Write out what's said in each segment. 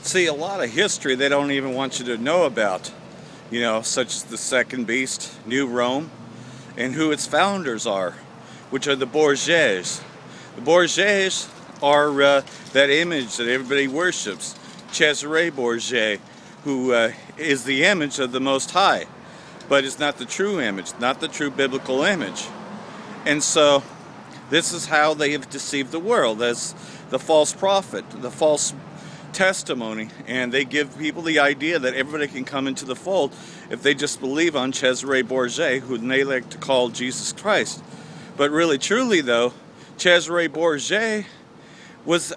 See, a lot of history they don't even want you to know about, such as the second beast, New Rome, and who its founders are, which are the Borgias. The Borgias are that image that everybody worships, Cesare Borgia, who is the image of the Most High, but it's not the true image, not the true biblical image. And so this is how they have deceived the world, as the false prophet, the false testimony, and they give people the idea that everybody can come into the fold if they just believe on Cesare Borgia, who they like to call Jesus Christ. But really, truly though, Cesare Borgia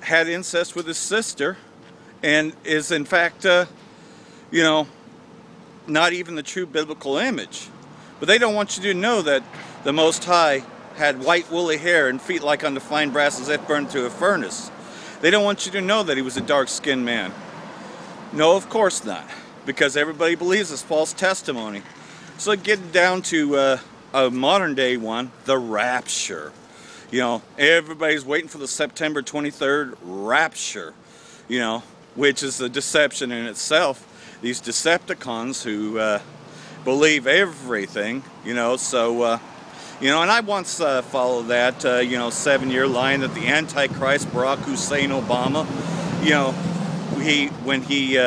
had incest with his sister, and is in fact, not even the true biblical image. But they don't want you to know that the Most High had white woolly hair and feet like unto fine brass as if burned through a furnace. They don't want you to know that he was a dark-skinned man. No, of course not, because everybody believes this false testimony. So getting down to a modern-day one, the Rapture. Everybody's waiting for the September 23rd Rapture, which is a deception in itself. These Decepticons who believe everything, and I once followed that, 7-year line that the Antichrist, Barack Hussein Obama, when he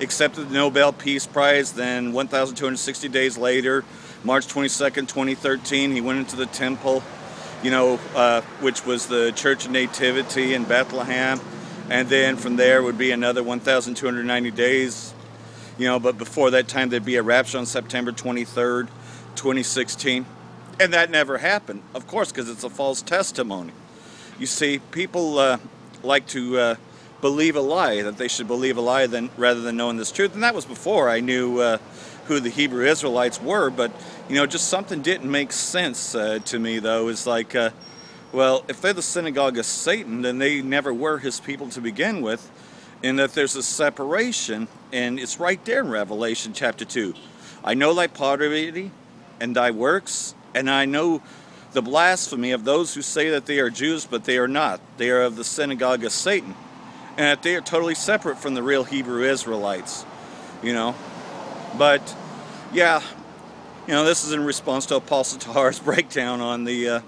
accepted the Nobel Peace Prize, then 1,260 days later, March 22nd, 2013, he went into the temple, which was the Church of Nativity in Bethlehem, and then from there would be another 1,290 days, but before that time there'd be a rapture on September 23rd, 2016. And that never happened, of course, because it's a false testimony. You see, people like to believe a lie, that they should believe a lie rather than knowing this truth. And that was before I knew who the Hebrew Israelites were. But, just something didn't make sense to me, though. It's like, well, if they're the synagogue of Satan, then they never were his people to begin with. And that there's a separation, and it's right there in Revelation chapter 2. I know thy poverty and thy works, and I know the blasphemy of those who say that they are Jews, but they are not. They are of the synagogue of Satan. And that they are totally separate from the real Hebrew Israelites. But, yeah, this is in response to Apostle Tahar's breakdown on the,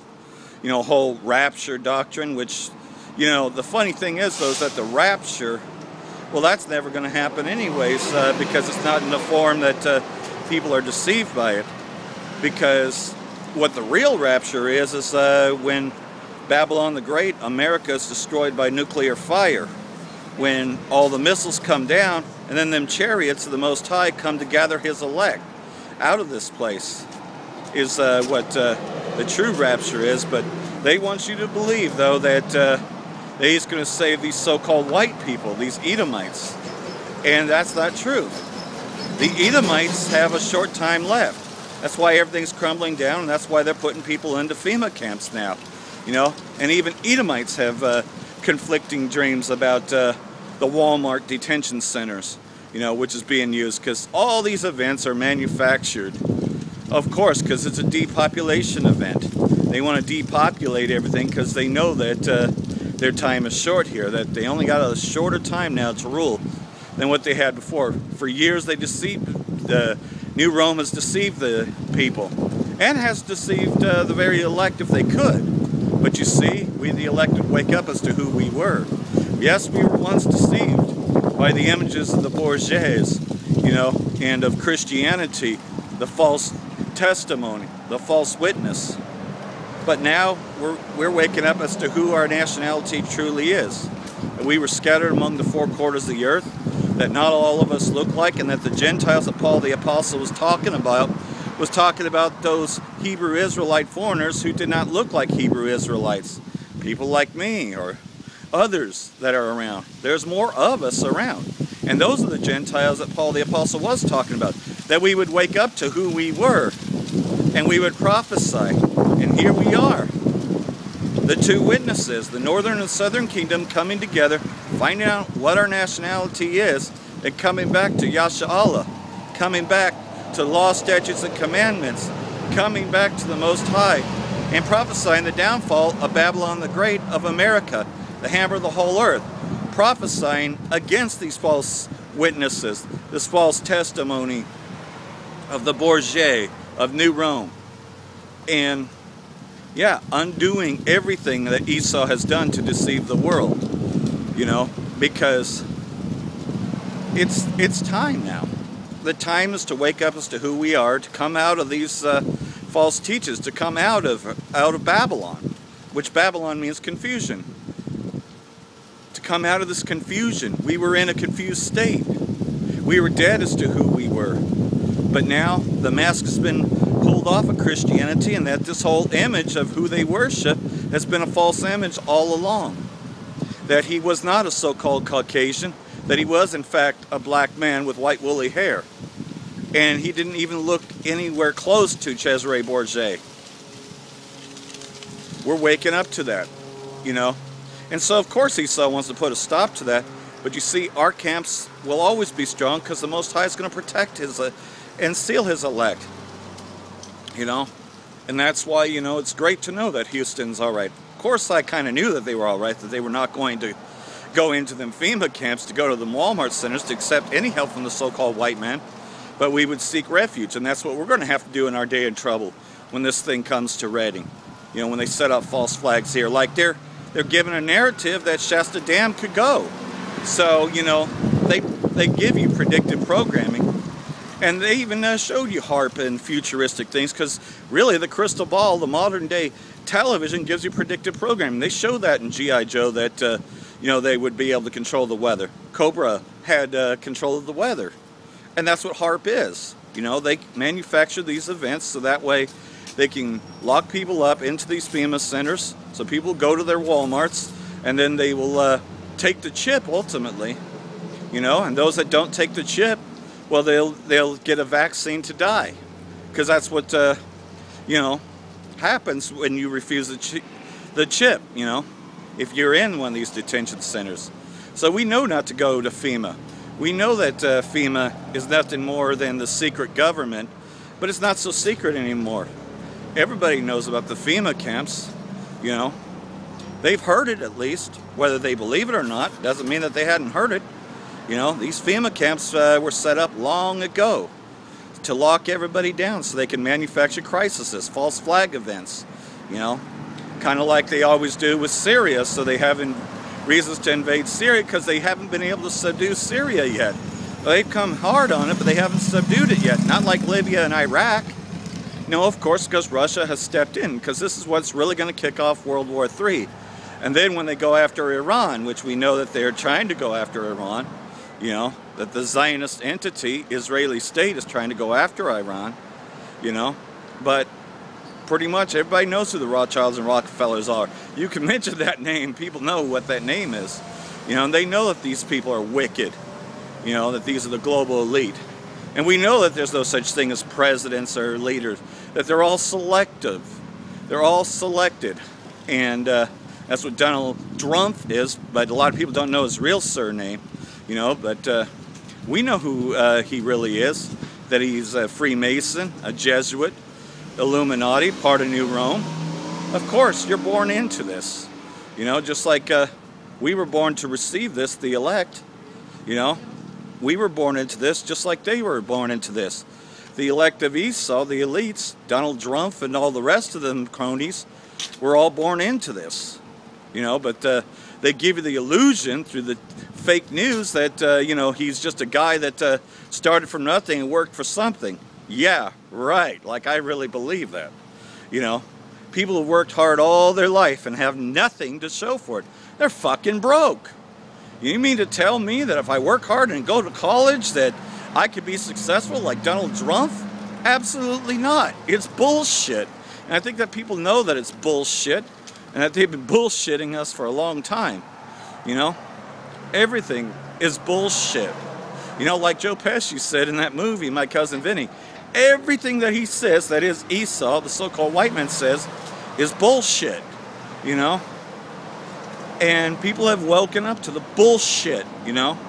whole rapture doctrine, which, the funny thing is, though, is that the rapture, well, that's never going to happen anyways, because it's not in the form that people are deceived by it. Because what the real rapture is when Babylon the Great, America, is destroyed by nuclear fire. When all the missiles come down, and then them chariots of the Most High come to gather his elect out of this place, is what the true rapture is. But they want you to believe, though, that he's going to save these so-called white people, these Edomites. And that's not true. The Edomites have a short time left. That's why everything's crumbling down, and that's why they're putting people into FEMA camps now, And even Edomites have conflicting dreams about the Walmart detention centers, which is being used, because all these events are manufactured, of course, because it's a depopulation event. They want to depopulate everything because they know that their time is short here, that they only got a shorter time now to rule than what they had before. For years they deceived New Rome has deceived the people, and has deceived the very elect if they could. But you see, we the elected wake up as to who we were. Yes, we were once deceived by the images of the Borgias, and of Christianity, the false testimony, the false witness. But now we're waking up as to who our nationality truly is. And we were scattered among the four quarters of the earth, that not all of us look like, and that the Gentiles that Paul the Apostle was talking about those Hebrew Israelite foreigners who did not look like Hebrew Israelites. People like me or others that are around. There's more of us around. And those are the Gentiles that Paul the Apostle was talking about. That we would wake up to who we were, and we would prophesy. And here we are. The two witnesses, the northern and southern kingdom, coming together, finding out what our nationality is, and coming back to Yasha Allah, coming back to law, statutes, and commandments, coming back to the Most High, and prophesying the downfall of Babylon the Great of America, the hammer of the whole earth, prophesying against these false witnesses, this false testimony of the Bourgeois, of New Rome. And yeah, undoing everything that Esau has done to deceive the world, you know, because it's time now. The time is to wake up as to who we are, to come out of these false teachers, to come out of Babylon, which Babylon means confusion. To come out of this confusion. We were in a confused state. We were dead as to who we were. But now the mask has been pulled off of Christianity, and that this whole image of who they worship has been a false image all along. That he was not a so-called Caucasian, that he was in fact a black man with white woolly hair. And he didn't even look anywhere close to Cesare Borgia. We're waking up to that, you know. And so of course Esau wants to put a stop to that. But you see, our camps will always be strong because the Most High is going to protect his and seal his elect. You know, and that's why, you know, it's great to know that Houston's all right. Of course, I kind of knew that they were all right, that they were not going to go into them FEMA camps, to go to the Walmart centers, to accept any help from the so-called white man, but we would seek refuge, and that's what we're going to have to do in our day of trouble when this thing comes to Reading. You know, when they set up false flags here, like they're given a narrative that Shasta Dam could go. So, you know, they give you predictive programming. And they even showed you HARP and futuristic things, because really the crystal ball, the modern day television, gives you predictive programming. They show that in G.I. Joe that, you know, they would be able to control the weather. Cobra had control of the weather. And that's what HARP is. You know, they manufacture these events so that way they can lock people up into these FEMA centers. So people go to their Walmarts, and then they will take the chip ultimately. You know, and those that don't take the chip, well, they'll get a vaccine to die, because that's what you know, happens when you refuse the chip. You know, if you're in one of these detention centers. So we know not to go to FEMA. We know that FEMA is nothing more than the secret government, but it's not so secret anymore. Everybody knows about the FEMA camps. You know, they've heard it at least, whether they believe it or not. Doesn't mean that they hadn't heard it. You know, these FEMA camps were set up long ago to lock everybody down so they can manufacture crises, false flag events, you know, kind of like they always do with Syria. So they haven't reasons to invade Syria because they haven't been able to subdue Syria yet. Well, they've come hard on it, but they haven't subdued it yet. Not like Libya and Iraq. No, of course, because Russia has stepped in, because this is what's really going to kick off World War III. And then when they go after Iran, which we know that they're trying to go after Iran, you know, that the Zionist entity, Israeli state, is trying to go after Iran, you know, but pretty much everybody knows who the Rothschilds and Rockefellers are. You can mention that name, people know what that name is, you know, and they know that these people are wicked, you know, that these are the global elite. And we know that there's no such thing as presidents or leaders, that they're all selective. They're all selected. And that's what Donald Trump is, but a lot of people don't know his real surname. You know, but we know who he really is, that he's a Freemason, a Jesuit, Illuminati, part of New Rome. Of course, you're born into this, you know, just like we were born to receive this, the elect, you know. We were born into this just like they were born into this. The elect of Esau, the elites, Donald Trump and all the rest of them cronies, were all born into this, you know, but they give you the illusion through the fake news that, you know, he's just a guy that started from nothing and worked for something. Yeah, right. Like, I really believe that. You know, people who worked hard all their life and have nothing to show for it. They're fucking broke. You mean to tell me that if I work hard and go to college that I could be successful like Donald Trump? Absolutely not. It's bullshit. And I think that people know that it's bullshit, and that they've been bullshitting us for a long time. You know? Everything is bullshit. You know, like Joe Pesci said in that movie, My Cousin Vinny, everything that he says, that is Esau, the so-called white man, says, is bullshit. You know? And people have woken up to the bullshit, you know?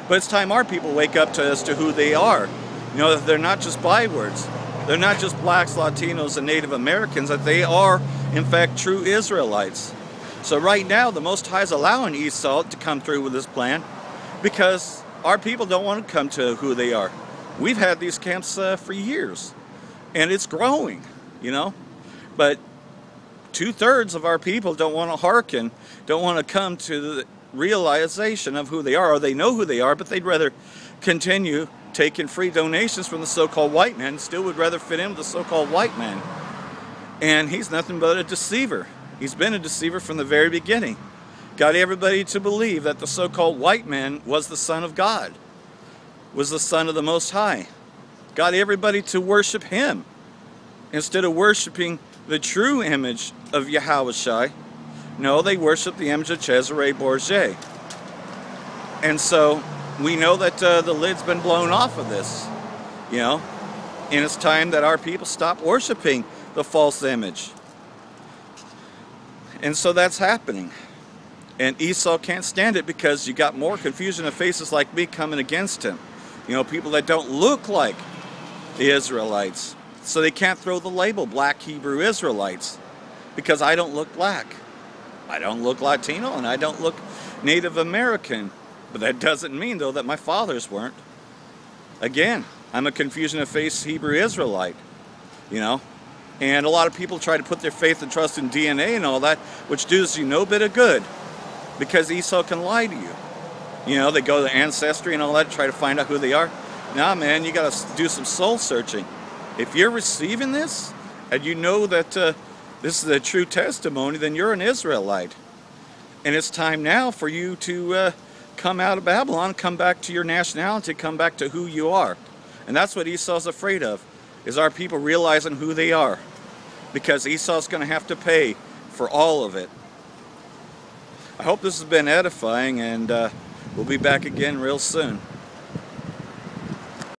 But it's time our people wake up to as to who they are. You know, that they're not just bywords. They're not just blacks, Latinos, and Native Americans, that they are, in fact, true Israelites. So right now, the Most High is allowing Esau to come through with his plan because our people don't want to come to who they are. We've had these camps for years, and it's growing, you know. But 2/3 of our people don't want to hearken, don't want to come to the realization of who they are, or they know who they are, but they'd rather continue taking free donations from the so-called white man, still would rather fit in with the so-called white man. And he's nothing but a deceiver. He's been a deceiver from the very beginning. Got everybody to believe that the so-called white man was the Son of God, was the Son of the Most High. Got everybody to worship him instead of worshiping the true image of Yahushua. No, they worship the image of Cesare Borgia. And so we know that the lid's been blown off of this, you know, and it's time that our people stop worshiping the false image. And so that's happening. And Esau can't stand it because you got more confusion of faces like me coming against him. You know, people that don't look like the Israelites. So they can't throw the label Black Hebrew Israelites because I don't look black. I don't look Latino and I don't look Native American. But that doesn't mean, though, that my fathers weren't. Again, I'm a confusion of face Hebrew Israelite, you know. And a lot of people try to put their faith and trust in DNA and all that, which does you no bit of good because Esau can lie to you. You know, they go to Ancestry and all that to try to find out who they are. Nah, man, you got to do some soul searching. If you're receiving this and you know that this is a true testimony, then you're an Israelite. And it's time now for you to come out of Babylon, come back to your nationality, come back to who you are. And that's what Esau's afraid of, is our people realizing who they are. Because Esau's going to have to pay for all of it. I hope this has been edifying, and we'll be back again real soon.